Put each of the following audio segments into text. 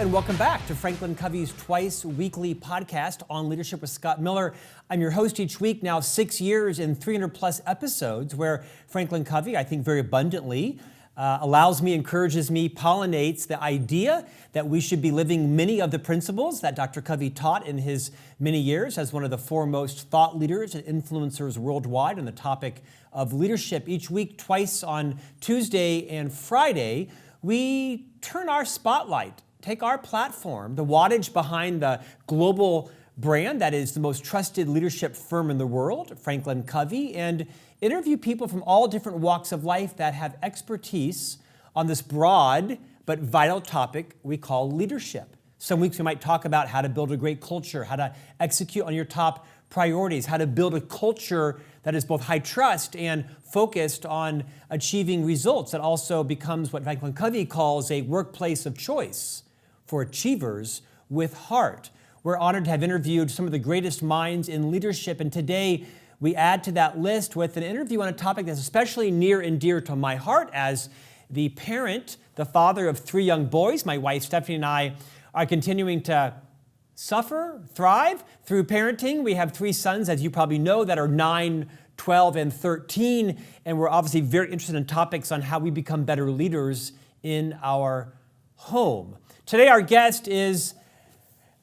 and welcome back to Franklin Covey's twice weekly podcast on leadership with Scott Miller. I'm your host each week, now 6 years and 300 plus episodes, where Franklin Covey, I think very abundantly, allows me, encourages me, pollinates the idea that we should be living many of the principles that Dr. Covey taught in his many years as one of the foremost thought leaders and influencers worldwide on the topic of leadership. Each week, twice on Tuesday and Friday, we turn our spotlight, take our platform, the wattage behind the global brand that is the most trusted leadership firm in the world, Franklin Covey, and interview people from all different walks of life that have expertise on this broad but vital topic we call leadership. Some weeks we might talk about how to build a great culture, how to execute on your top priorities, how to build a culture that is both high trust and focused on achieving results, that also becomes what Franklin Covey calls a workplace of choice for achievers with heart. We're honored to have interviewed some of the greatest minds in leadership, and today we add to that list with an interview on a topic that's especially near and dear to my heart as the parent, the father of 3 young boys. My wife Stephanie and I are continuing to suffer, thrive through parenting. We have 3 sons, as you probably know, that are 9, 12, and 13, and we're obviously very interested in topics on how we become better leaders in our home. Today our guest is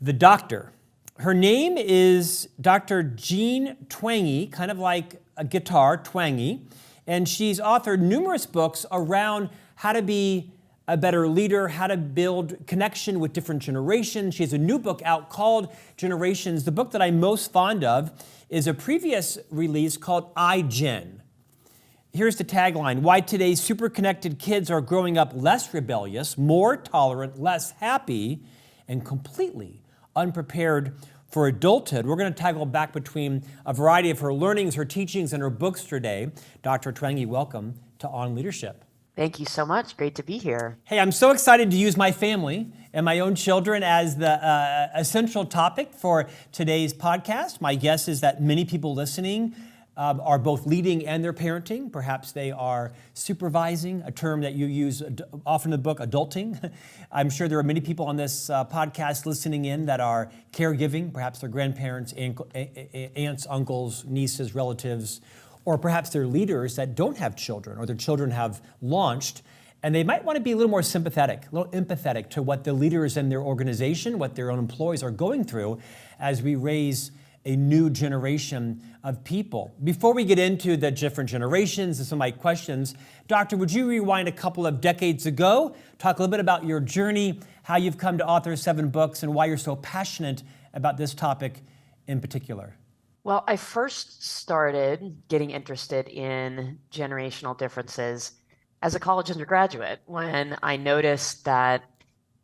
the doctor. Her name is Dr. Jean Twenge, kind of like a guitar, Twenge, and she's authored numerous books around how to be a better leader, how to build connection with different generations. She has a new book out called Generations. The book that I'm most fond of is a previous release called iGen. Here's the tagline: why today's super connected kids are growing up less rebellious, more tolerant, less happy, and completely unprepared for adulthood. We're going to tackle back between a variety of her learnings, her teachings, and her books today. Dr. Twenge, welcome to On Leadership. Thank you so much. Great to be here. Hey, I'm so excited to use my family and my own children as the essential topic for today's podcast. My guess is that many people listening are both leading and they're parenting. Perhaps they are supervising, a term that you use often in the book, adulting. I'm sure there are many people on this podcast listening in that are caregiving. Perhaps they're grandparents, aunts, uncles, nieces, relatives, or perhaps they're leaders that don't have children or their children have launched, and they might want to be a little more sympathetic, a little empathetic to what the leaders in their organization, what their own employees are going through as we raise a new generation of people. Before we get into the different generations and some of my questions, Doctor, would you rewind a couple of decades ago, talk a little bit about your journey, how you've come to author 7 books, and why you're so passionate about this topic in particular? Well, I first started getting interested in generational differences as a college undergraduate when I noticed that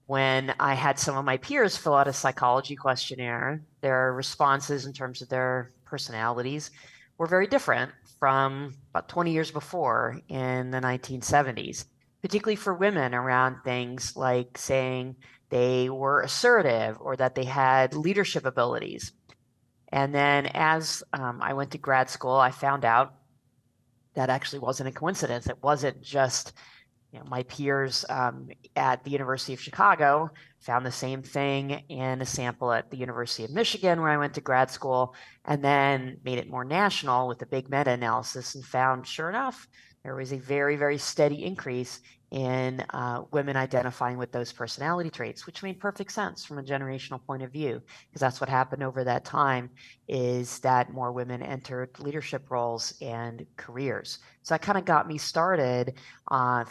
when I had some of my peers fill out a psychology questionnaire, their responses in terms of their personalities were very different from about 20 years before in the 1970s, particularly for women around things like saying they were assertive or that they had leadership abilities. And then as I went to grad school, I found out that actually wasn't a coincidence. It wasn't just my peers at the University of Chicago found the same thing in a sample at the University of Michigan where I went to grad school, and then made it more national with a big meta-analysis and found, sure enough, there was a very, very steady increase in women identifying with those personality traits, which made perfect sense from a generational point of view, because that's what happened over that time, is that more women entered leadership roles and careers. So that kind of got me started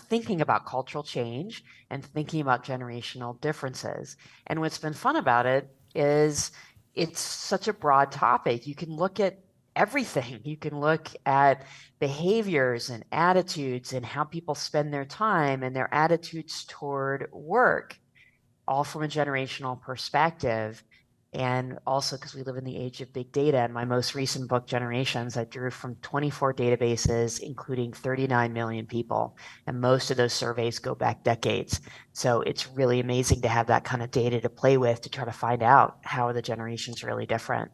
thinking about cultural change and thinking about generational differences. And what's been fun about it is it's such a broad topic. You can look at everything. You can look at behaviors and attitudes and how people spend their time and their attitudes toward work, all from a generational perspective. And also because we live in the age of big data. In my most recent book, Generations, I drew from 24 databases, including 39 million people. And most of those surveys go back decades. So it's really amazing to have that kind of data to play with to try to find out how are the generations really different.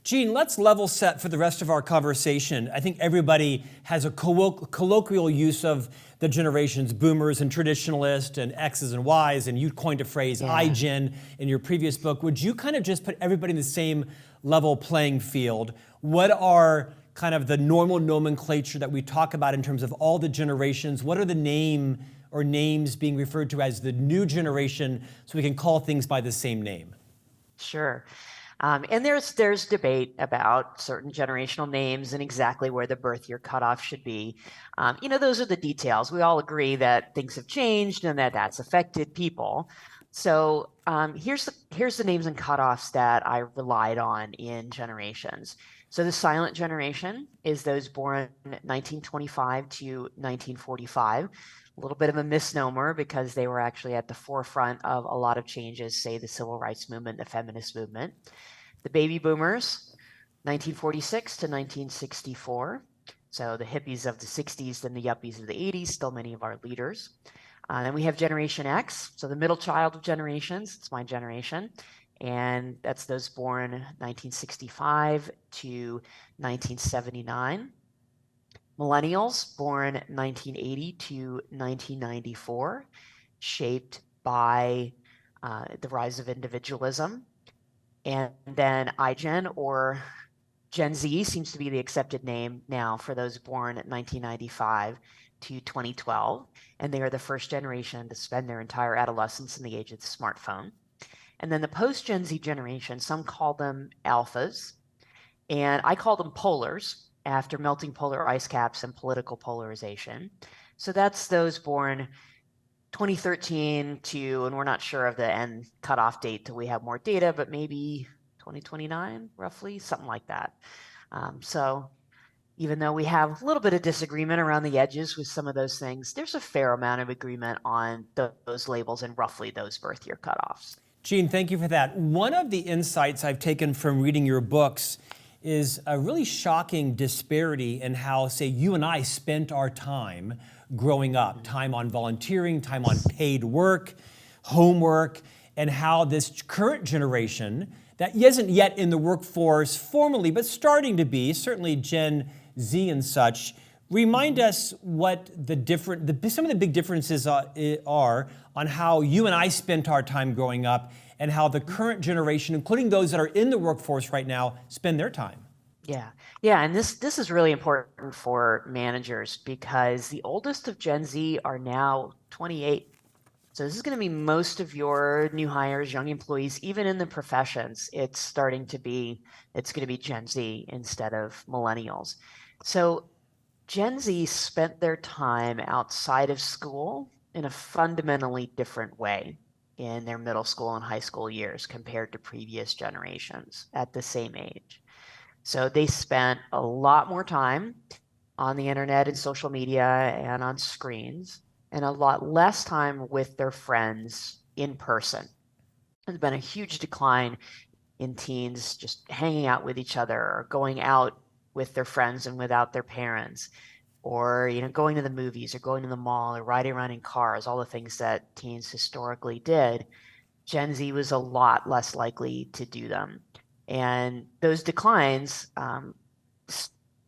Gene, let's level set for the rest of our conversation. I think everybody has a colloquial use of the generations, boomers and traditionalists and X's and Y's, and you coined a phrase, iGen, in your previous book. Would you kind of just put everybody in the same level playing field? What are kind of the normal nomenclature that we talk about in terms of all the generations? What are the names being referred to as the new generation so we can call things by the same name? Sure. And there's debate about certain generational names and exactly where the birth year cutoff should be. Those are the details. We all agree that things have changed and that that's affected people. So here's the names and cutoffs that I relied on in generations. So the silent generation is those born 1925 to 1945. A little bit of a misnomer because they were actually at the forefront of a lot of changes, say the civil rights movement, the feminist movement. The baby boomers, 1946 to 1964. So the hippies of the 60s and the yuppies of the 80s, still many of our leaders. Then we have Generation X, so the middle child of generations. It's my generation. And that's those born 1965 to 1979. Millennials, born 1980 to 1994, shaped by the rise of individualism. And then iGen, or Gen Z, seems to be the accepted name now for those born 1995 to 2012. And they are the first generation to spend their entire adolescence in the age of the smartphone. And then the post-Gen Z generation, some call them alphas, and I call them polars, after melting polar ice caps and political polarization. So that's those born 2013 to, and we're not sure of the end cutoff date till we have more data, but maybe 2029, roughly, something like that. So even though we have a little bit of disagreement around the edges with some of those things, there's a fair amount of agreement on those labels and roughly those birth year cutoffs. Gene, thank you for that. One of the insights I've taken from reading your books is a really shocking disparity in how, say, you and I spent our time growing up, time on volunteering, time on paid work, homework, and how this current generation that isn't yet in the workforce formally, but starting to be, certainly Gen Z and such, remind us what some of the big differences are on how you and I spent our time growing up and how the current generation, including those that are in the workforce right now, spend their time. Yeah, and this is really important for managers because the oldest of Gen Z are now 28. So this is going to be most of your new hires, young employees, even in the professions. It's going to be Gen Z instead of millennials. So Gen Z spent their time outside of school in a fundamentally different way in their middle school and high school years compared to previous generations at the same age. So they spent a lot more time on the internet and social media and on screens, and a lot less time with their friends in person. There's been a huge decline in teens just hanging out with each other or going out with their friends and without their parents, or going to the movies or going to the mall or riding around in cars, all the things that teens historically did. Gen Z was a lot less likely to do them. And those declines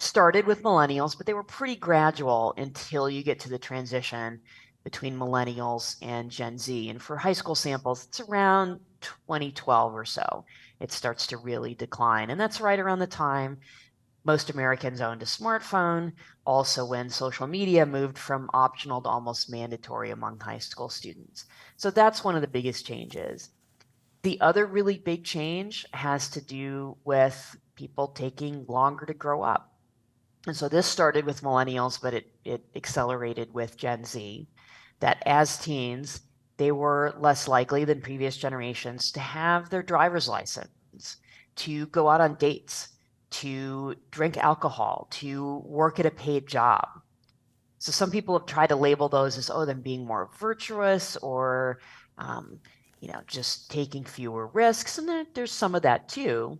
started with millennials, but they were pretty gradual until you get to the transition between millennials and Gen Z. And for high school samples, it's around 2012 or so. It starts to really decline. And that's right around the time most Americans owned a smartphone, also when social media moved from optional to almost mandatory among high school students. So that's one of the biggest changes. The other really big change has to do with people taking longer to grow up. And so this started with millennials, but it accelerated with Gen Z, that as teens, they were less likely than previous generations to have their driver's license, to go out on dates, to drink alcohol, to work at a paid job. So some people have tried to label those as, them being more virtuous or, just taking fewer risks. And there's some of that too,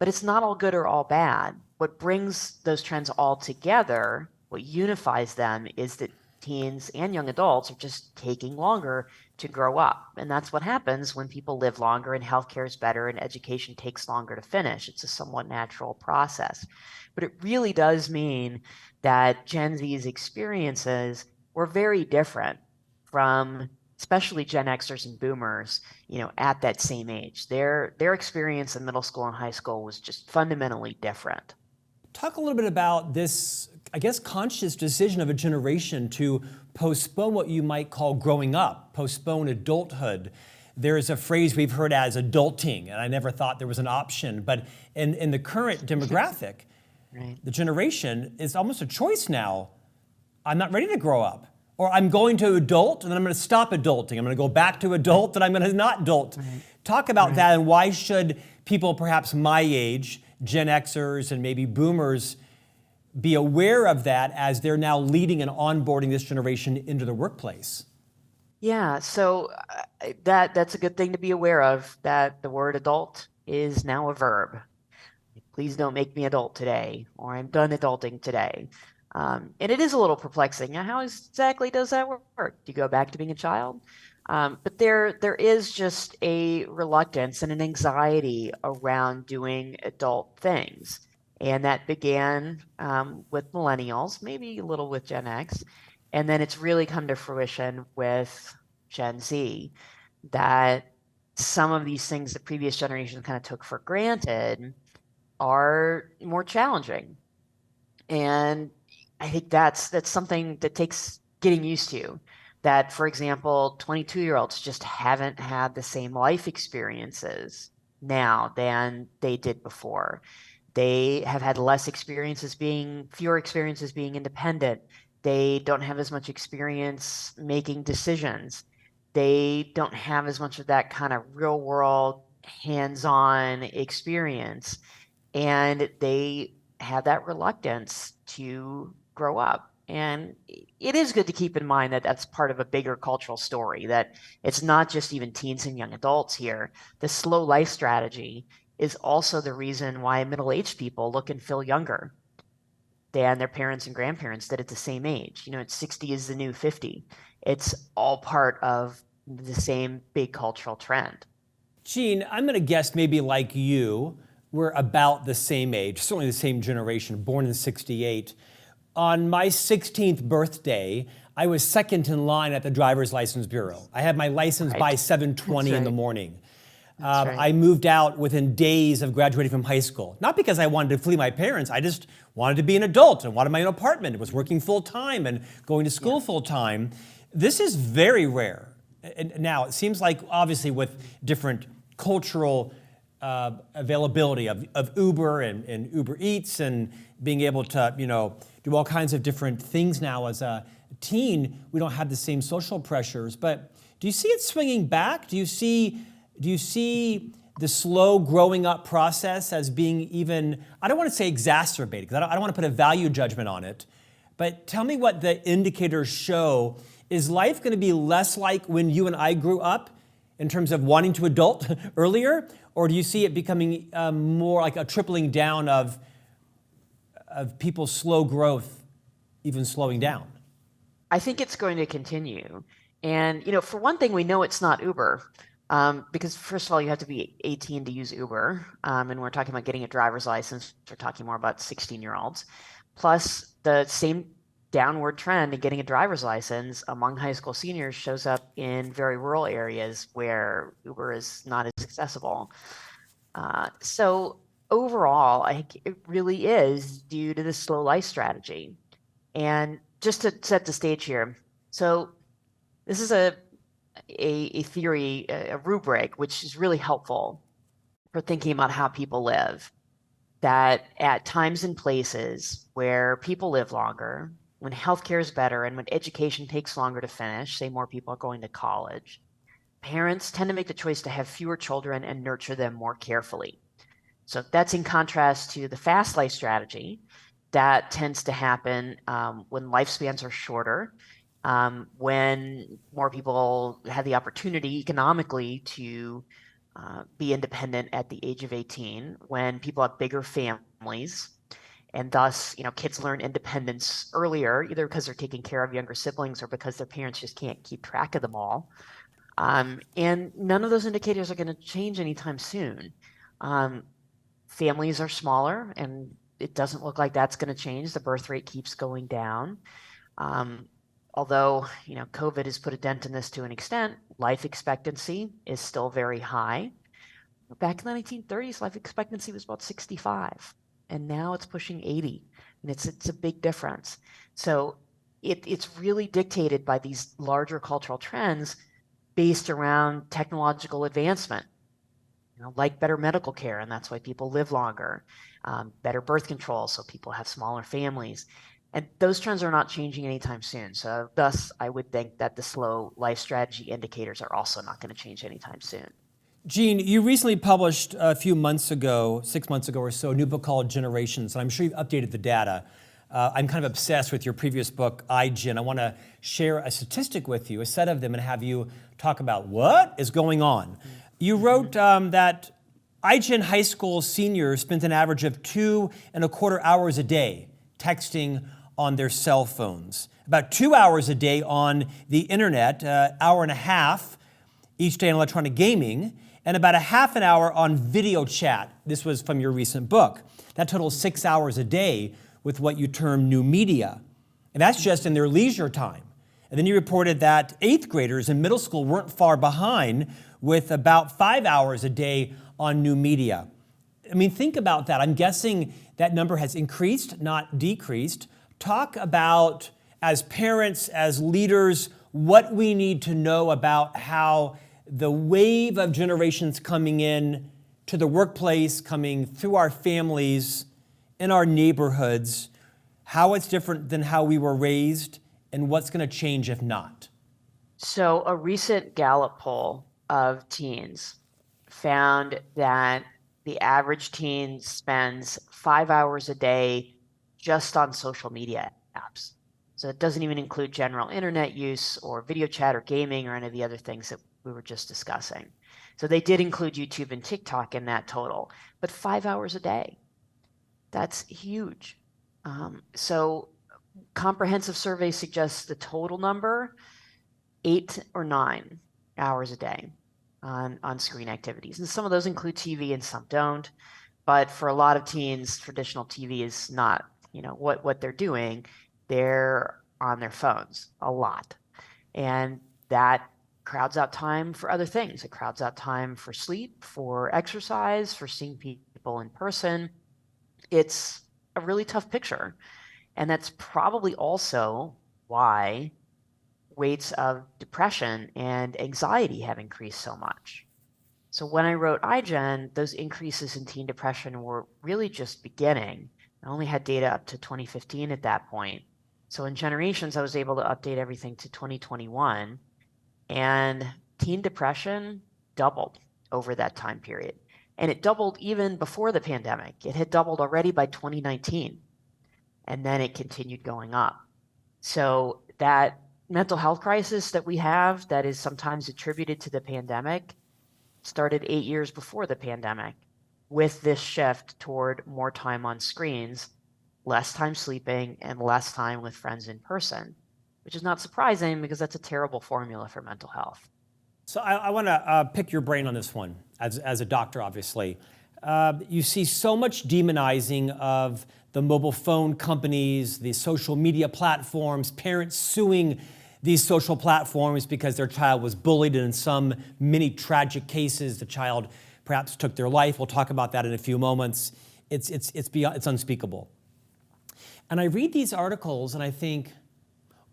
but it's not all good or all bad. What brings those trends all together, what unifies them, is that teens and young adults are just taking longer to grow up. And that's what happens when people live longer and healthcare is better and education takes longer to finish. It's a somewhat natural process. But it really does mean that Gen Z's experiences were very different from especially Gen Xers and Boomers, at that same age. Their experience in middle school and high school was just fundamentally different. Talk a little bit about this, I guess, conscious decision of a generation to postpone what you might call growing up, postpone adulthood. There's a phrase we've heard as adulting, and I never thought there was an option. But in the current demographic, right. The generation is almost a choice now. I'm not ready to grow up. Or I'm going to adult, and then I'm going to stop adulting. I'm going to go back to adult, and I'm going to not adult. Right. Talk about that, and why should people perhaps my age, Gen Xers and maybe Boomers, be aware of that as they're now leading and onboarding this generation into the workplace? Yeah, so that's a good thing to be aware of, that the word adult is now a verb. Please don't make me adult today, or I'm done adulting today. And it is a little perplexing. Now, how exactly does that work? Do you go back to being a child? But there is just a reluctance and an anxiety around doing adult things. And that began with millennials, maybe a little with Gen X. And then it's really come to fruition with Gen Z, that some of these things that previous generations kind of took for granted are more challenging. And I think that's something that takes getting used to. That, for example, 22-year-olds just haven't had the same life experiences now than they did before. They have had fewer experiences being independent. They don't have as much experience making decisions. They don't have as much of that kind of real world, hands-on experience. And they have that reluctance to grow up. And it is good to keep in mind that that's part of a bigger cultural story, that it's not just even teens and young adults here. The slow life strategy is also the reason why middle-aged people look and feel younger than their parents and grandparents did at the same age. 60 is the new 50. It's all part of the same big cultural trend. Gene, I'm going to guess maybe like you, we're about the same age, certainly the same generation, born in '68. On my 16th birthday, I was second in line at the driver's license bureau. I had my license by 7:20 in the morning. I moved out within days of graduating from high school. Not because I wanted to flee my parents, I just wanted to be an adult and wanted my own apartment. I was working full time and going to school full time. This is very rare. And now, it seems like obviously with different cultural availability of Uber and Uber Eats and being able to, do all kinds of different things now as a teen, we don't have the same social pressures. But do you see it swinging back? Do you see the slow growing up process as being even, I don't want to say exacerbated, because I don't want to put a value judgment on it, but tell me what the indicators show. Is life going to be less like when you and I grew up in terms of wanting to adult earlier? Or do you see it becoming more like a tripling down of people's slow growth, even slowing down? I think it's going to continue. And, for one thing, we know it's not Uber. Because first of all, you have to be 18 to use Uber. And we're talking about getting a driver's license. We're talking more about 16-year-olds. Plus, the same downward trend in getting a driver's license among high school seniors shows up in very rural areas where Uber is not as accessible. So overall, I think it really is due to the slow life strategy. And just to set the stage here, so this is a theory, a rubric, which is really helpful for thinking about how people live. That at times and places where people live longer, when healthcare is better and when education takes longer to finish, say more people are going to college, parents tend to make the choice to have fewer children and nurture them more carefully. So that's in contrast to the fast life strategy that tends to happen when lifespans are shorter, when more people have the opportunity economically to be independent at the age of 18, when people have bigger families, And thus, kids learn independence earlier, either because they're taking care of younger siblings or because their parents just can't keep track of them all. And none of those indicators are going to change anytime soon. Families are smaller, and it doesn't look like that's going to change. The birth rate keeps going down. Although, COVID has put a dent in this to an extent, life expectancy is still very high. Back in the 1930s, life expectancy was about 65, and now it's pushing 80, and it's a big difference. So it's really dictated by these larger cultural trends based around technological advancement, like better medical care, and that's why people live longer, better birth control, so people have smaller families. And those trends are not changing anytime soon. So thus, I would think that the slow life strategy indicators are also not going to change anytime soon. Gene, you recently published a few months ago, 6 months ago or so, a new book called Generations, and I'm sure you've updated the data. I'm kind of obsessed with your previous book, iGen. I want to share a statistic with you, a set of them, and have you talk about what is going on. You wrote that iGen high school seniors spent an average of 2.25 hours a day texting on their cell phones, about 2 hours a day on the internet, hour and a half each day on electronic gaming, and about a half an hour on video chat. This was from your recent book. That totals 6 hours a day with what you term new media. And that's just in their leisure time. And then you reported that 8th graders in middle school weren't far behind with about 5 hours a day on new media. I mean, think about that. I'm guessing that number has increased, not decreased. Talk about, as parents, as leaders, what we need to know about how the wave of generations coming in to the workplace, coming through our families, in our neighborhoods, how it's different than how we were raised, and what's going to change if not. So a recent Gallup poll of teens found that the average teen spends 5 hours a day just on social media apps. So it doesn't even include general internet use or video chat or gaming or any of the other things that we were just discussing. So they did include YouTube and TikTok in that total, but 5 hours a day. That's huge. So comprehensive survey suggests the total number 8 or 9 hours a day on screen activities. And some of those include TV and some don't. But for a lot of teens, traditional TV is not, what they're doing. They're on their phones a lot. And that crowds out time for other things. It crowds out time for sleep, for exercise, for seeing people in person. It's a really tough picture. And that's probably also why rates of depression and anxiety have increased so much. So when I wrote iGen, those increases in teen depression were really just beginning. I only had data up to 2015 at that point. So in Generations, I was able to update everything to 2021, and teen depression doubled over that time period. And it doubled even before the pandemic. It had doubled already by 2019, and then it continued going up. So that mental health crisis that we have that is sometimes attributed to the pandemic started 8 years before the pandemic, with this shift toward more time on screens, less time sleeping, and less time with friends in person, which is not surprising because that's a terrible formula for mental health. So I want to pick your brain on this one, as a doctor, obviously. You see so much demonizing of the mobile phone companies, the social media platforms, parents suing these social platforms because their child was bullied, and in some many tragic cases, the child perhaps took their life. We'll talk about that in a few moments. It's unspeakable. And I read these articles and I think,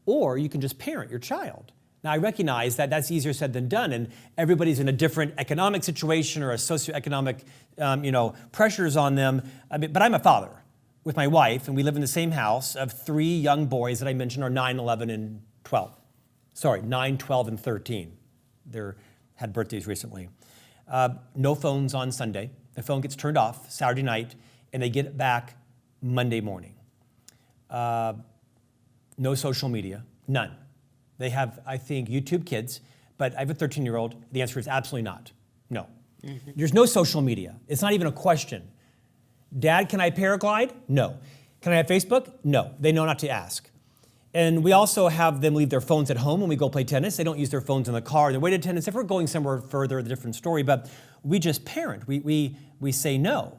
or you can just parent your child. Now, I recognize that that's easier said than done, and everybody's in a different economic situation or a socioeconomic, pressures on them. But I'm a father with my wife, and we live in the same house of 3 young boys that I mentioned are 9, 11, and 12. Sorry, 9, 12, and 13. They had birthdays recently. No phones on Sunday. The phone gets turned off Saturday night, and they get it back Monday morning. No social media, none. They have, I think, YouTube Kids, but I have a 13-year-old. The answer is absolutely not. No. Mm-hmm. There's no social media. It's not even a question. Dad, can I paraglide? No. Can I have Facebook? No, they know not to ask. And we also have them leave their phones at home when we go play tennis. They don't use their phones in the car. They're weighted attendance. If we're going somewhere further, a different story. But we just parent. We say no.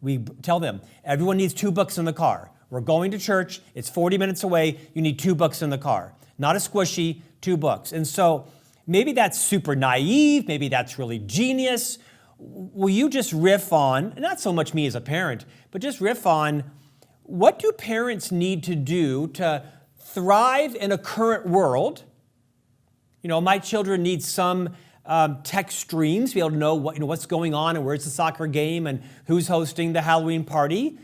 We tell them, everyone needs 2 books in the car. We're going to church. It's 40 minutes away. You need 2 books in the car. Not a squishy, 2 books. And so maybe that's super naive. Maybe that's really genius. Will you just riff on, not so much me as a parent, but just riff on, what do parents need to do to thrive in a current world? You know, my children need some tech streams to be able to know what's going on and where's the soccer game and who's hosting the Halloween party.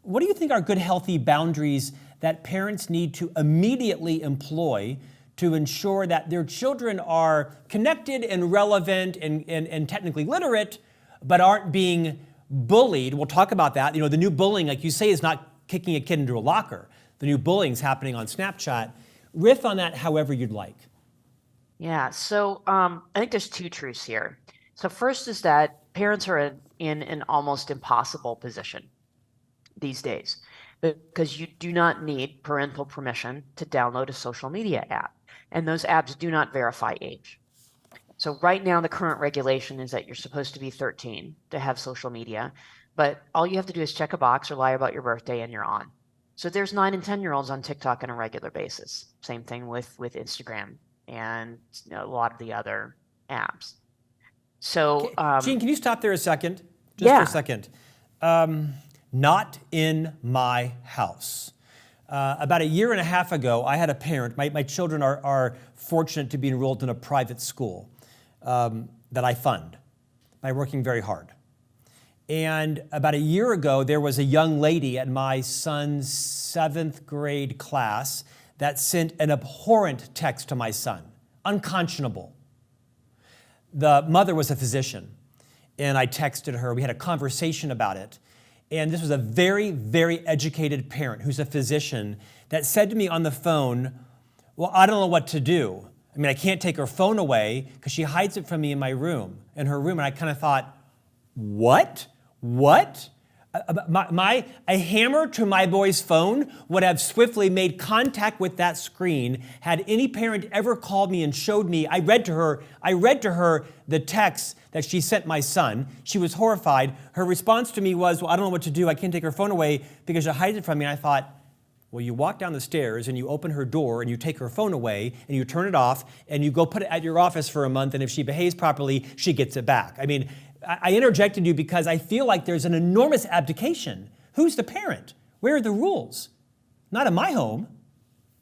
What do you think are good, healthy boundaries that parents need to immediately employ to ensure that their children are connected and relevant and technically literate, but aren't being bullied? We'll talk about that. You know, the new bullying, like you say, is not kicking a kid into a locker. The new bullying is happening on Snapchat. Riff on that however you'd like. Yeah, so I think there's 2 truths here. So first is that parents are in an almost impossible position these days because you do not need parental permission to download a social media app, and those apps do not verify age. So right now, the current regulation is that you're supposed to be 13 to have social media, but all you have to do is check a box or lie about your birthday and you're on. So there's 9 and 10-year-olds on TikTok on a regular basis. Same thing with Instagram and a lot of the other apps. So, Gene, can you stop there a second? Yeah. For a second. Not in my house. About 1.5 years ago, I had a parent. My children are fortunate to be enrolled in a private school that I fund by working very hard. And about 1 year ago, there was a young lady at my son's 7th grade class that sent an abhorrent text to my son, unconscionable. The mother was a physician, and I texted her. We had a conversation about it. And this was a very, very educated parent who's a physician that said to me on the phone, well, I don't know what to do. I mean, I can't take her phone away because she hides it from me in her room. And I kind of thought, what? A hammer to my boy's phone would have swiftly made contact with that screen had any parent ever called me and showed me. I read to her the text that she sent my son. She was horrified. Her response to me was, well, I don't know what to do. I can't take her phone away because she hides it from me. And I thought, well, you walk down the stairs and you open her door and you take her phone away and you turn it off and you go put it at your office for a month, and if she behaves properly, she gets it back. I mean, I interjected you because I feel like there's an enormous abdication. Who's the parent? Where are the rules? Not in my home.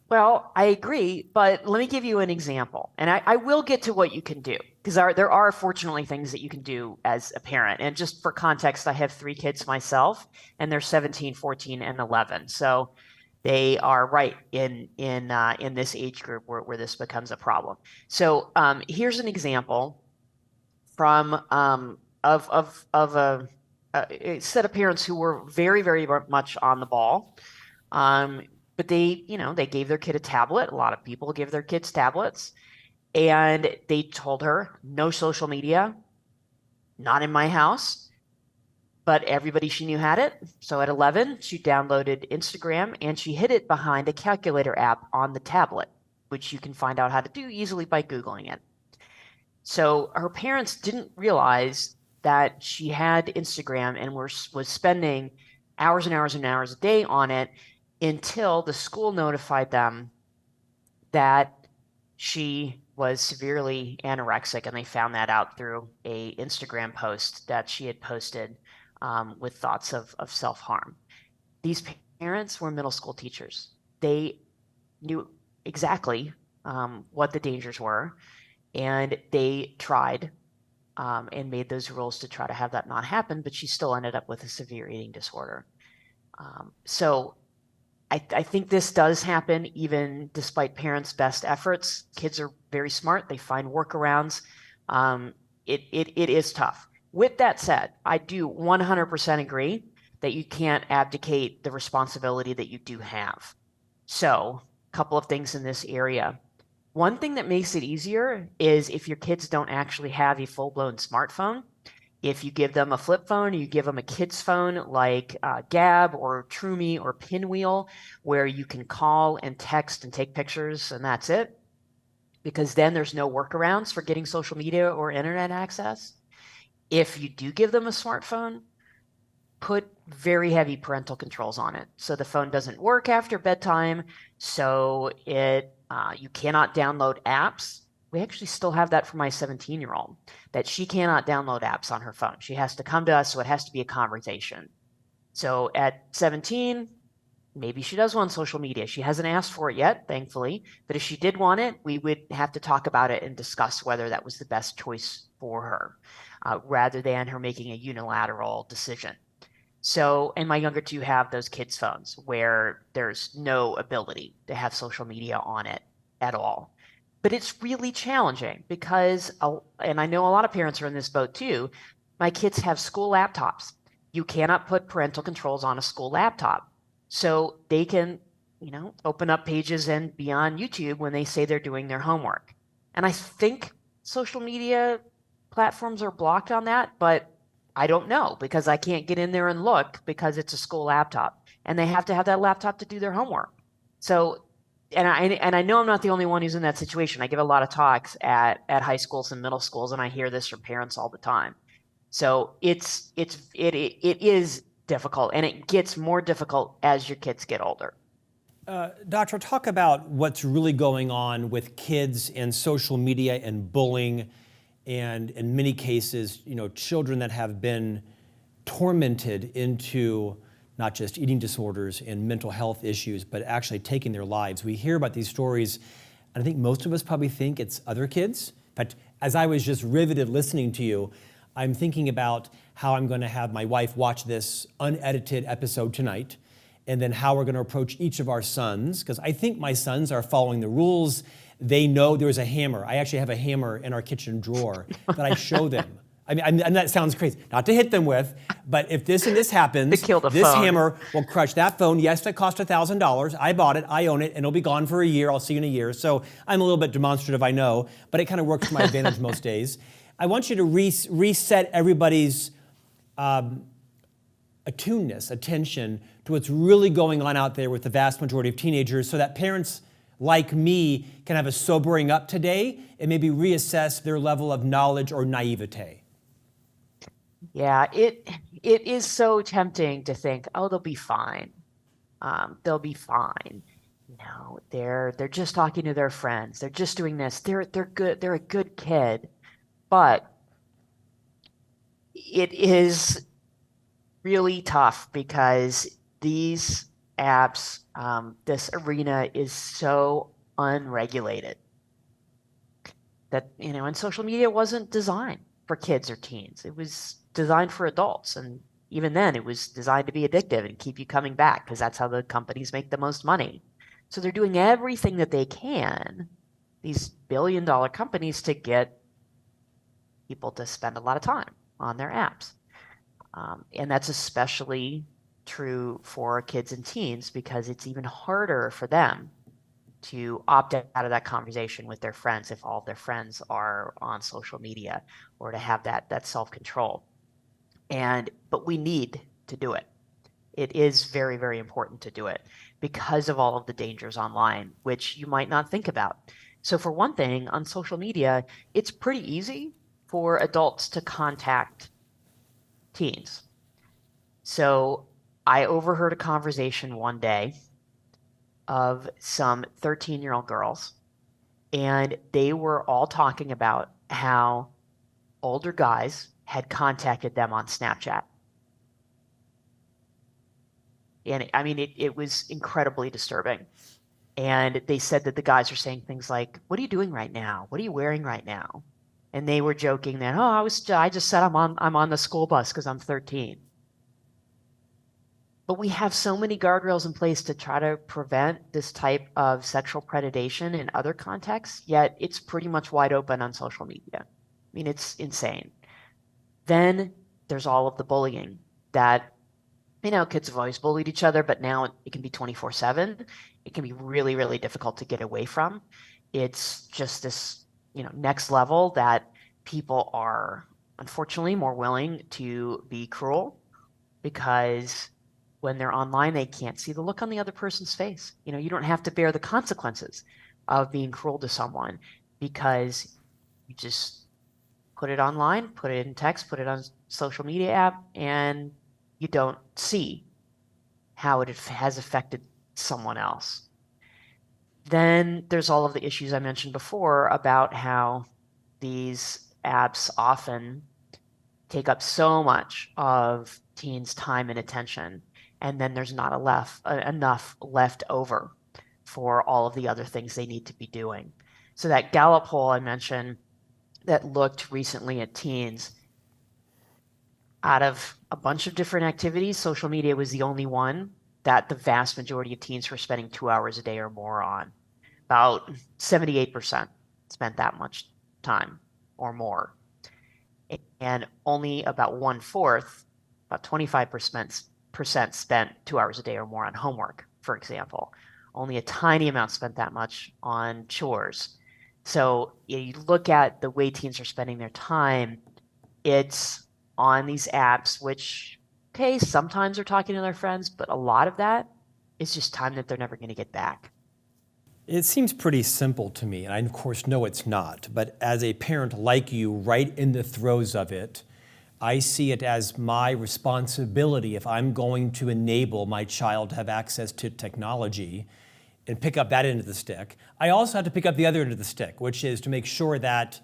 Well, I agree, but let me give you an example. And I will get to what you can do, because there are fortunately things that you can do as a parent. And just for context, I have 3 kids myself, and they're 17, 14, and 11. So they are right in this age group where this becomes a problem. So here's an example from of a set of parents who were very, very much on the ball. But they gave their kid a tablet. A lot of people give their kids tablets. And they told her, no social media, not in my house. But everybody she knew had it. So at 11, she downloaded Instagram, and she hid it behind a calculator app on the tablet, which you can find out how to do easily by Googling it. So her parents didn't realize that she had Instagram and was spending hours and hours and hours a day on it until the school notified them that she was severely anorexic, and they found that out through a Instagram post that she had posted with thoughts of self-harm. These parents were middle school teachers. They knew exactly what the dangers were, and they tried and made those rules to try to have that not happen, but she still ended up with a severe eating disorder. So I think this does happen even despite parents' best efforts. Kids are very smart. They find workarounds. It is tough. With that said, I do 100% agree that you can't abdicate the responsibility that you do have. So a couple of things in this area. One thing that makes it easier is if your kids don't actually have a full-blown smartphone, If you give them a flip phone, you give them a kid's phone like Gab or TrueMe or Pinwheel, where you can call and text and take pictures, and that's it. Because then there's no workarounds for getting social media or internet access. If you do give them a smartphone, put very heavy parental controls on it. So the phone doesn't work after bedtime. So you cannot download apps. We actually still have that for my 17-year-old, that she cannot download apps on her phone. She has to come to us, so it has to be a conversation. So at 17, maybe she does want social media. She hasn't asked for it yet, thankfully. But if she did want it, we would have to talk about it and discuss whether that was the best choice for her, rather than her making a unilateral decision. So, and my younger two have those kids' phones where there's no ability to have social media on it at all. But it's really challenging because, and I know a lot of parents are in this boat too, my kids have school laptops. You cannot put parental controls on a school laptop. So they can, open up pages and be on YouTube when they say they're doing their homework. And I think social media platforms are blocked on that, but I don't know because I can't get in there and look because it's a school laptop and they have to have that laptop to do their homework. So, and I know I'm not the only one who's in that situation. I give a lot of talks at high schools and middle schools, and I hear this from parents all the time. So it is difficult, and it gets more difficult as your kids get older. Doctor, talk about what's really going on with kids and social media and bullying, and in many cases, children that have been tormented into not just eating disorders and mental health issues, but actually taking their lives. We hear about these stories, and I think most of us probably think it's other kids. In fact, as I was just riveted listening to you, I'm thinking about how I'm going to have my wife watch this unedited episode tonight, and then how we're going to approach each of our sons, because I think my sons are following the rules. They know there's a hammer. I actually have a hammer in our kitchen drawer that I show them. I mean, and that sounds crazy, not to hit them with, but if this and this happens, To kill the this phone. hammer will crush that phone. Yes, that cost $1,000. I bought it, I own it, and it'll be gone for a year. I'll see you in a year. So I'm a little bit demonstrative, I know, but it kind of works to my advantage most days. I want you to reset everybody's attuneness, attention to what's really going on out there with the vast majority of teenagers, so that parents like me can have a sobering up today and maybe reassess their level of knowledge or naivete. Yeah, it is so tempting to think, oh, they'll be fine. They'll be fine. No, they're just talking to their friends. They're just doing this. They're good. They're a good kid. But it is really tough because these apps, this arena is so unregulated that, and social media wasn't designed for kids or teens. It was designed for adults. And even then, it was designed to be addictive and keep you coming back because that's how the companies make the most money. So they're doing everything that they can, these billion-dollar companies, to get people to spend a lot of time on their apps. And that's especially true for kids and teens because it's even harder for them to opt out of that conversation with their friends if all of their friends are on social media, or to have that self-control. But we need to do it. It is very, very important to do it because of all of the dangers online, which you might not think about. So for one thing, on social media, it's pretty easy for adults to contact teens. So I overheard a conversation one day of some 13-year-old girls, and they were all talking about how older guys had contacted them on Snapchat. And I mean, it was incredibly disturbing. And they said that the guys are saying things like, "What are you doing right now? What are you wearing right now?" And they were joking that, "Oh, I just said I'm on the school bus because I'm 13." But we have so many guardrails in place to try to prevent this type of sexual predation in other contexts, yet it's pretty much wide open on social media. I mean, it's insane. Then there's all of the bullying that, kids have always bullied each other, but now it can be 24/7. It can be really, really difficult to get away from. It's just this, next level that people are unfortunately more willing to be cruel because when they're online, they can't see the look on the other person's face. You don't have to bear the consequences of being cruel to someone because you just put it online, put it in text, put it on social media app, and you don't see how it has affected someone else. Then there's all of the issues I mentioned before about how these apps often take up so much of teens' time and attention, and then there's not enough left over for all of the other things they need to be doing. So that Gallup poll I mentioned that looked recently at teens, out of a bunch of different activities, social media was the only one that the vast majority of teens were spending 2 hours a day or more on. About 78% spent that much time or more. And only about 1/4, about 25% spent 2 hours a day or more on homework, for example. Only a tiny amount spent that much on chores. So you look at the way teens are spending their time, it's on these apps, which, okay, sometimes they're talking to their friends, but a lot of that is just time that they're never going to get back. It seems pretty simple to me, and I of course know it's not, but as a parent like you, right in the throes of it, I see it as my responsibility if I'm going to enable my child to have access to technology and pick up that end of the stick. I also have to pick up the other end of the stick, which is to make sure that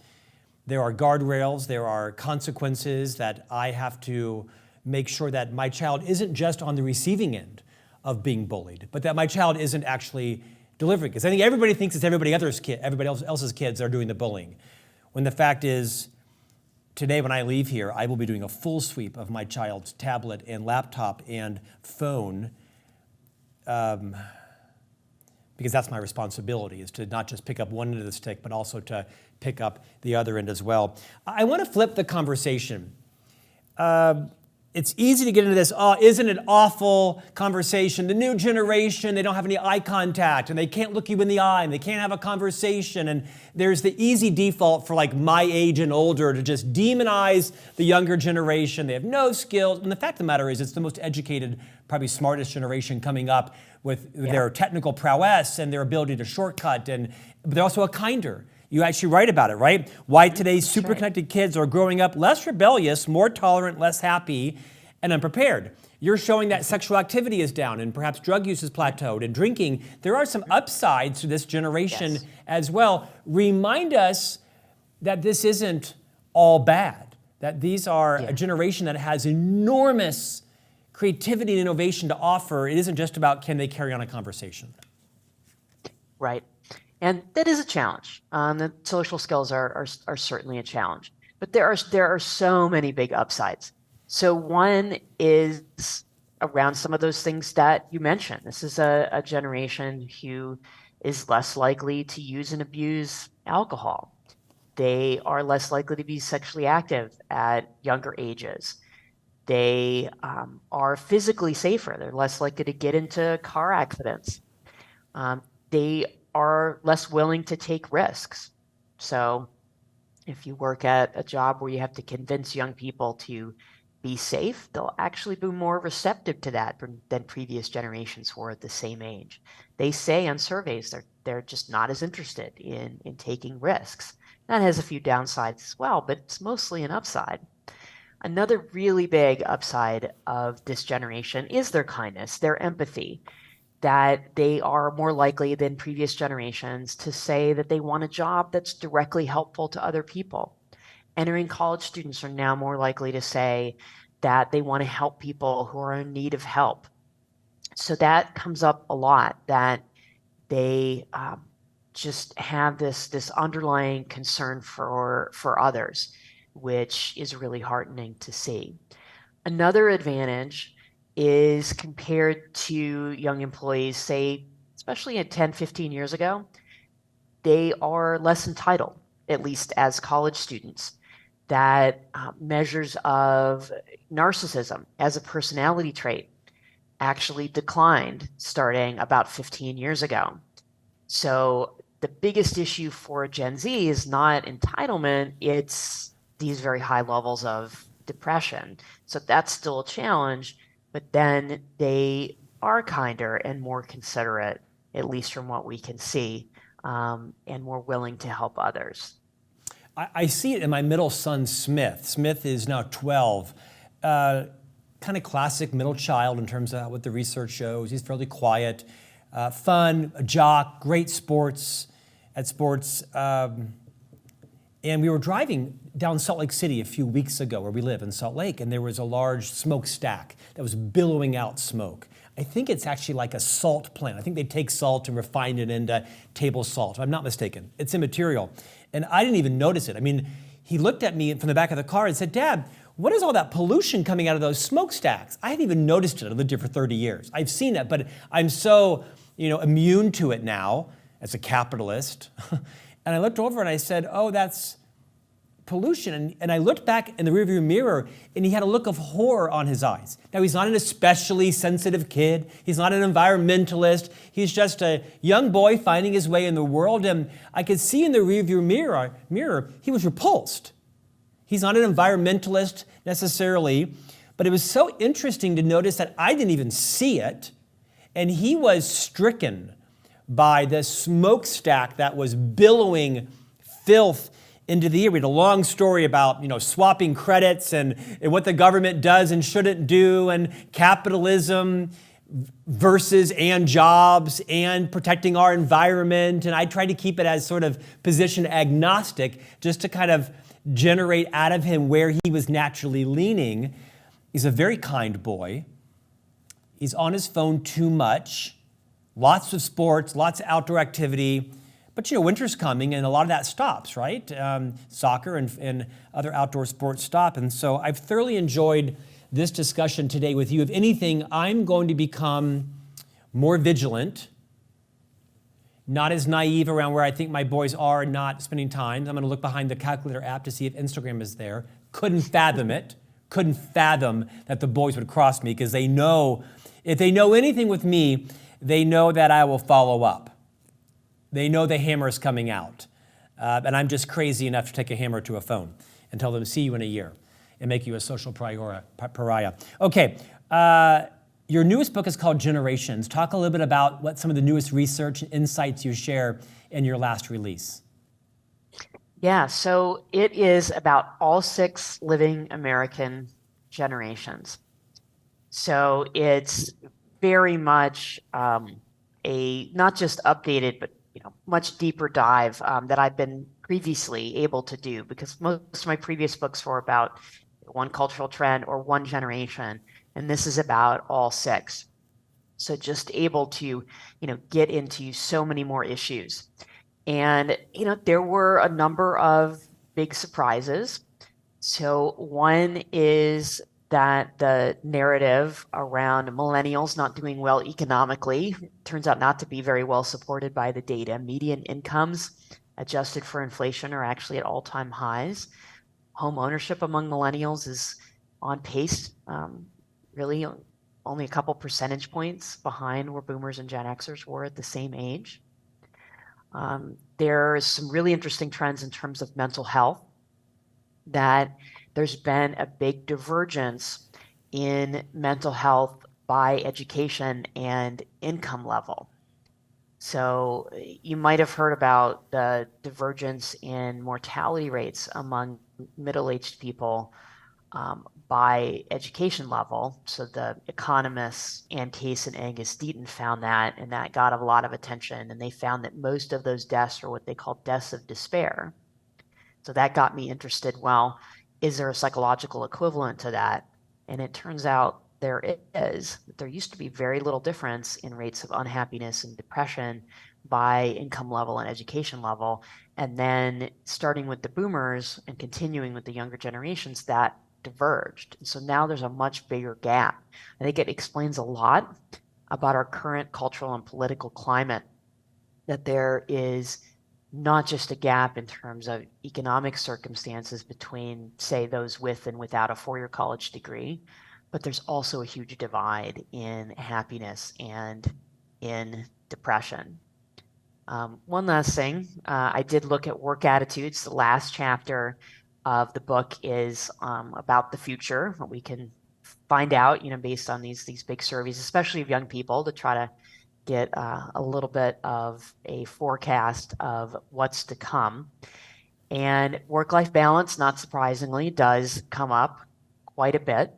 there are guardrails, there are consequences, that I have to make sure that my child isn't just on the receiving end of being bullied, but that my child isn't actually delivering. Because I think everybody thinks it's everybody else's kids that are doing the bullying. When the fact is, today when I leave here, I will be doing a full sweep of my child's tablet and laptop and phone, because that's my responsibility, is to not just pick up one end of the stick, but also to pick up the other end as well. I want to flip the conversation. It's easy to get into this, isn't it awful conversation? The new generation, they don't have any eye contact, and they can't look you in the eye, and they can't have a conversation. And there's the easy default for like my age and older to just demonize the younger generation. They have no skills. And the fact of the matter is, it's the most educated, probably smartest generation coming up with their technical prowess and their ability to shortcut. But they're also a kinder. You actually write about it, right? Why today's super connected kids are growing up less rebellious, more tolerant, less happy, and unprepared. You're showing that sexual activity is down and perhaps drug use is plateaued and drinking. There are some upsides to this generation as well. Remind us that this isn't all bad, that these are a generation that has enormous creativity and innovation to offer. It isn't just about can they carry on a conversation. Right. And that is a challenge. The social skills are certainly a challenge, but there are so many big upsides. So one is around some of those things that you mentioned. This is a generation who is less likely to use and abuse alcohol. They are less likely to be sexually active at younger ages. They are physically safer. They're less likely to get into car accidents. They are less willing to take risks. So if you work at a job where you have to convince young people to be safe, they'll actually be more receptive to that than previous generations were at the same age. They say on surveys they're just not as interested in taking risks. That has a few downsides as well, but it's mostly an upside. Another really big upside of this generation is their kindness, their empathy, that they are more likely than previous generations to say that they want a job that's directly helpful to other people. Entering college students are now more likely to say that they want to help people who are in need of help. So that comes up a lot, that they just have this underlying concern for others, which is really heartening to see. Another advantage is compared to young employees, say, especially at 10, 15 years ago, they are less entitled, at least as college students. That measures of narcissism as a personality trait actually declined starting about 15 years ago. So the biggest issue for Gen Z is not entitlement, it's these very high levels of depression. So that's still a challenge, but then they are kinder and more considerate, at least from what we can see, and more willing to help others. I see it in my middle son, Smith. Smith is now 12. Kind of classic middle child in terms of what the research shows. He's fairly quiet, fun, a jock, great at sports. And we were driving down Salt Lake City a few weeks ago, where we live in Salt Lake, and there was a large smokestack that was billowing out smoke. I think it's actually like a salt plant. I think they take salt and refine it into table salt, if I'm not mistaken. It's immaterial. And I didn't even notice it. I mean, he looked at me from the back of the car and said, "Dad, what is all that pollution coming out of those smokestacks?" I hadn't even noticed it. I've lived here for 30 years. I've seen it, but I'm so, immune to it now as a capitalist. And I looked over and I said, "Oh, that's pollution." And I looked back in the rearview mirror, and he had a look of horror on his eyes. Now, he's not an especially sensitive kid. He's not an environmentalist. He's just a young boy finding his way in the world. And I could see in the rearview mirror, he was repulsed. He's not an environmentalist necessarily, but it was so interesting to notice that I didn't even see it, and he was stricken by the smokestack that was billowing filth into the air. We had a long story about, swapping credits and what the government does and shouldn't do, and capitalism versus and jobs and protecting our environment. And I tried to keep it as sort of position agnostic, just to kind of generate out of him where he was naturally leaning. He's a very kind boy. He's on his phone too much. Lots of sports, lots of outdoor activity. But winter's coming, and a lot of that stops, right? Soccer and other outdoor sports stop. And so I've thoroughly enjoyed this discussion today with you. If anything, I'm going to become more vigilant, not as naive around where I think my boys are not spending time. I'm going to look behind the calculator app to see if Instagram is there. Couldn't fathom it. Couldn't fathom that the boys would cross me, because they know, if they know anything with me, they know that I will follow up. They know the hammer is coming out. And I'm just crazy enough to take a hammer to a phone and tell them, "See you in a year," and make you a social pariah. Okay, your newest book is called Generations. Talk a little bit about what some of the newest research and insights you share in your last release. Yeah, so it is about all 6 living American generations. So it's very much a not just updated, but much deeper dive that I've been previously able to do, because most of my previous books were about one cultural trend or one generation, and this is about all 6. So just able to, get into so many more issues. And, there were a number of big surprises. So one is that the narrative around millennials not doing well economically turns out not to be very well supported by the data. Median incomes adjusted for inflation are actually at all-time highs. Home ownership among millennials is on pace, really only a couple percentage points behind where boomers and Gen Xers were at the same age. There's some really interesting trends in terms of mental health, that there's been a big divergence in mental health by education and income level. So you might have heard about the divergence in mortality rates among middle-aged people by education level. So the economists Ann Case and Angus Deaton found that, and that got a lot of attention. And they found that most of those deaths are what they call deaths of despair. So that got me interested. Well, is there a psychological equivalent to that? And it turns out there is. There used to be very little difference in rates of unhappiness and depression by income level and education level. And then starting with the boomers and continuing with the younger generations, that diverged. And so now there's a much bigger gap. I think it explains a lot about our current cultural and political climate, that there is not just a gap in terms of economic circumstances between, say, those with and without a 4-year college degree, but there's also a huge divide in happiness and in depression. One last thing, I did look at work attitudes, the last chapter, of the book is about the future, what we can find out, based on these big surveys, especially of young people, to try to get a little bit of a forecast of what's to come. And work-life balance, not surprisingly, does come up quite a bit.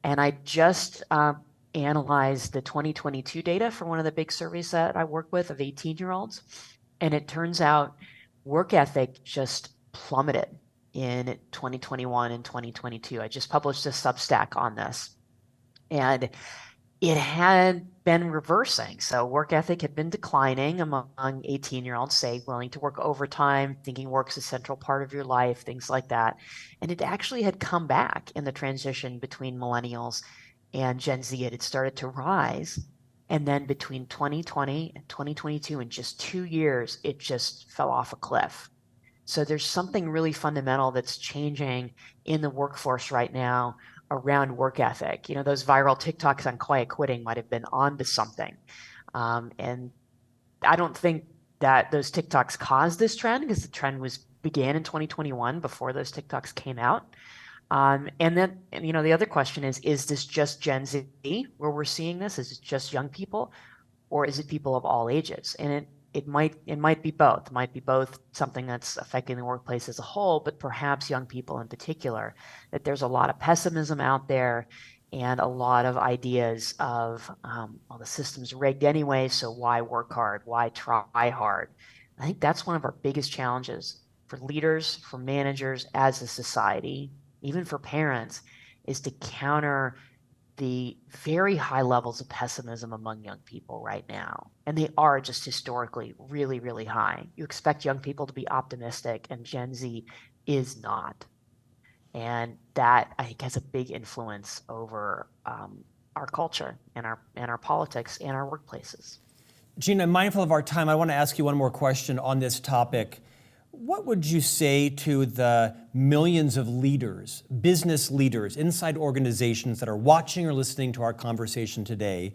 And I just analyzed the 2022 data for one of the big surveys that I work with of 18-year-olds. And it turns out work ethic just plummeted in 2021 and 2022. I just published a Substack on this. And it had been reversing. So work ethic had been declining among 18-year-olds, say, willing to work overtime, thinking work's a central part of your life, things like that. And it actually had come back in the transition between millennials and Gen Z. It had started to rise. And then between 2020 and 2022, in just 2 years, it just fell off a cliff. So there's something really fundamental that's changing in the workforce right now around work ethic. Those viral TikToks on quiet quitting might have been onto something. And I don't think that those TikToks caused this trend, because the trend began in 2021 before those TikToks came out. And then, the other question is this just Gen Z where we're seeing this? Is it just young people, or is it people of all ages? And it might be both. It might be both something that's affecting the workplace as a whole, but perhaps young people in particular, that there's a lot of pessimism out there and a lot of ideas of, well, the system's rigged anyway, so why work hard? Why try hard? I think that's one of our biggest challenges for leaders, for managers as a society, even for parents, is to counter the very high levels of pessimism among young people right now. And they are just historically really, really high. You expect young people to be optimistic, and Gen Z is not. And that, I think, has a big influence over our culture and our politics and our workplaces. Gina, I'm mindful of our time. I want to ask you one more question on this topic. What would you say to the millions of leaders, business leaders inside organizations that are watching or listening to our conversation today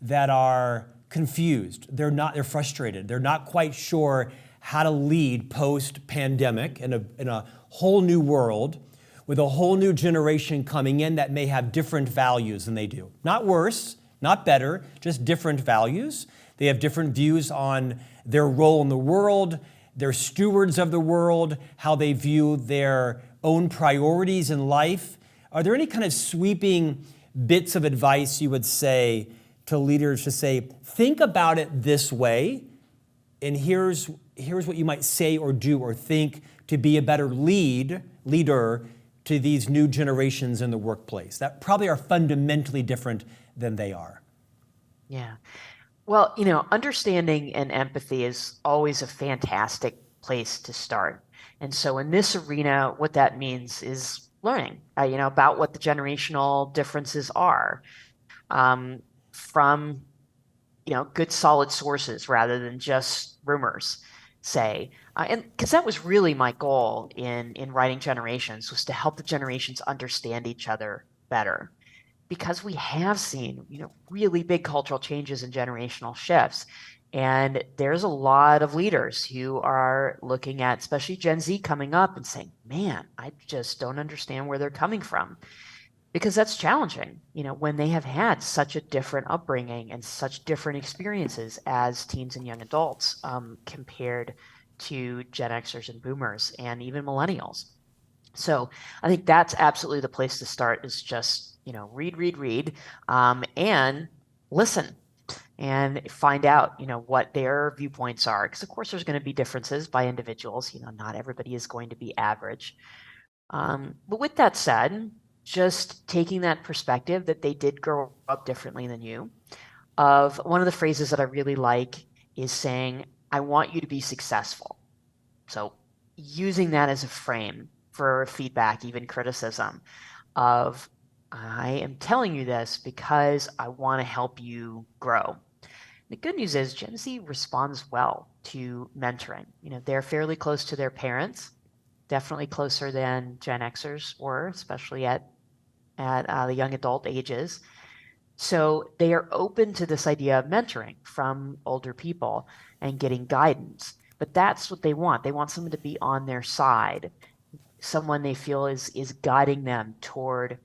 that are confused? They're frustrated. They're not quite sure how to lead post-pandemic in a whole new world with a whole new generation coming in that may have different values than they do. Not worse, not better, just different values. They have different views on their role in the world. They're stewards of the world, how they view their own priorities in life. Are there any kind of sweeping bits of advice you would say to leaders to say, think about it this way, and here's what you might say or do or think to be a better leader to these new generations in the workplace that probably are fundamentally different than they are? Yeah. Well, understanding and empathy is always a fantastic place to start. And so in this arena, what that means is learning, about what the generational differences are, from, good solid sources rather than just rumors, say. And because that was really my goal in writing Generations, was to help the generations understand each other better. Because we have seen, really big cultural changes and generational shifts. And there's a lot of leaders who are looking at, especially Gen Z coming up, and saying, man, I just don't understand where they're coming from. Because that's challenging, when they have had such a different upbringing and such different experiences as teens and young adults, compared to Gen Xers and Boomers and even Millennials. So I think that's absolutely the place to start, is just read, and listen and find out, what their viewpoints are. Because, of course, there's going to be differences by individuals. Not everybody is going to be average. But with that said, just taking that perspective that they did grow up differently than you. One of the phrases that I really like is saying, I want you to be successful. So using that as a frame for feedback, even criticism, of I am telling you this because I want to help you grow. The good news is Gen Z responds well to mentoring. They're fairly close to their parents, definitely closer than Gen Xers were, especially at the young adult ages. So they are open to this idea of mentoring from older people and getting guidance. But that's what they want. They want someone to be on their side. someone they feel is guiding them toward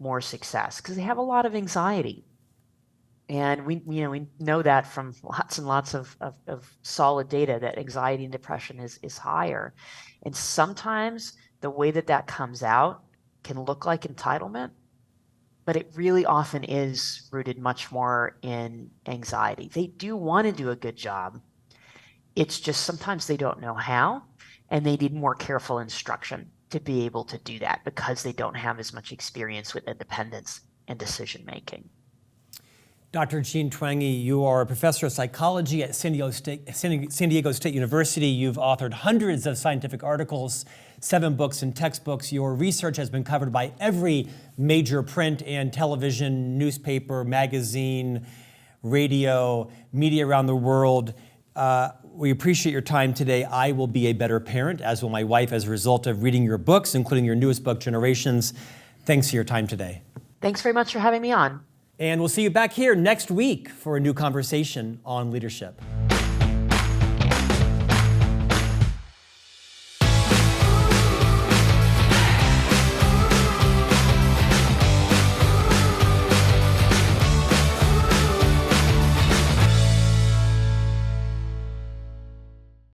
more success, because they have a lot of anxiety. And we know that from lots and lots of solid data that anxiety and depression is higher. And sometimes the way that comes out can look like entitlement, but it really often is rooted much more in anxiety. They do want to do a good job. It's just sometimes they don't know how, and they need more careful instruction to be able to do that because they don't have as much experience with independence and decision making. Dr. Jean Twenge, you are a professor of psychology at San Diego State University. You've authored hundreds of scientific articles, 7 books and textbooks. Your research has been covered by every major print and television, newspaper, magazine, radio, media around the world. We appreciate your time today. I will be a better parent, as will my wife, as a result of reading your books, including your newest book, Generations. Thanks for your time today. Thanks very much for having me on. And we'll see you back here next week for a new conversation on leadership.